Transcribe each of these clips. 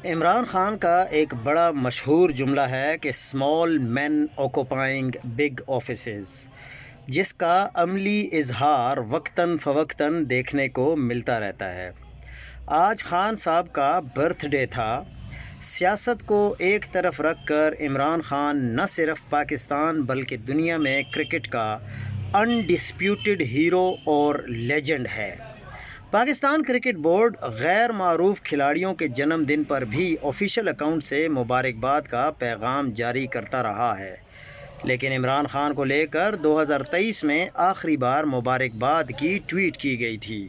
عمران خان کا ایک بڑا مشہور جملہ ہے کہ اسمال مین آکوپائنگ بگ آفیسز، جس کا عملی اظہار وقتاً فوقتاً دیکھنے کو ملتا رہتا ہے۔ آج خان صاحب کا برتھ ڈے تھا۔ سیاست کو ایک طرف رکھ کر عمران خان نہ صرف پاکستان بلکہ دنیا میں کرکٹ کا انڈسپیوٹڈ ہیرو اور لیجنڈ ہے۔ پاکستان کرکٹ بورڈ غیر معروف کھلاڑیوں کے جنم دن پر بھی آفیشیل اکاؤنٹ سے مبارکباد کا پیغام جاری کرتا رہا ہے، لیکن عمران خان کو لے کر 2023 میں آخری بار مبارکباد کی ٹویٹ کی گئی تھی۔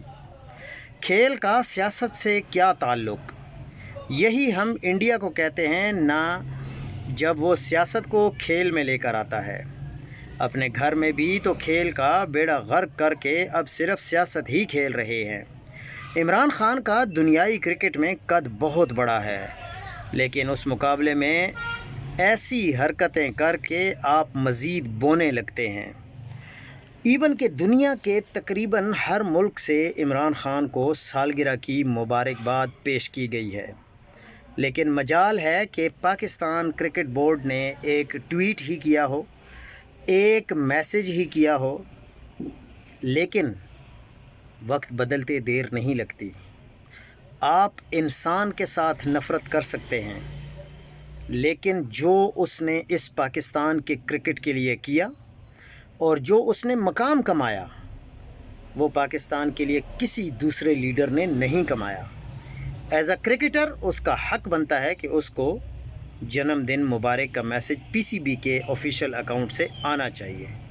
کھیل کا سیاست سے کیا تعلق؟ یہی ہم انڈیا کو کہتے ہیں نا، جب وہ سیاست کو کھیل میں لے کر آتا ہے۔ اپنے گھر میں بھی تو کھیل کا بیڑا غرق کر کے اب صرف سیاست ہی کھیل رہے ہیں۔ عمران خان کا دنیائی کرکٹ میں قد بہت بڑا ہے، لیکن اس مقابلے میں ایسی حرکتیں کر کے آپ مزید بونے لگتے ہیں۔ ایون کہ دنیا کے تقریباً ہر ملک سے عمران خان کو سالگرہ کی مبارکباد پیش کی گئی ہے، لیکن مجال ہے کہ پاکستان کرکٹ بورڈ نے ایک ٹویٹ ہی کیا ہو، ایک میسج ہی کیا ہو، لیکن وقت بدلتے دیر نہیں لگتی۔ آپ انسان کے ساتھ نفرت کر سکتے ہیں، لیکن جو اس نے اس پاکستان کے کرکٹ کے لیے کیا اور جو اس نے مقام کمایا، وہ پاکستان کے لیے کسی دوسرے لیڈر نے نہیں کمایا۔ ایز اے کرکٹر اس کا حق بنتا ہے کہ اس کو جنم دن مبارک کا میسج پی سی بی کے آفیشیل اکاؤنٹ سے آنا چاہیے۔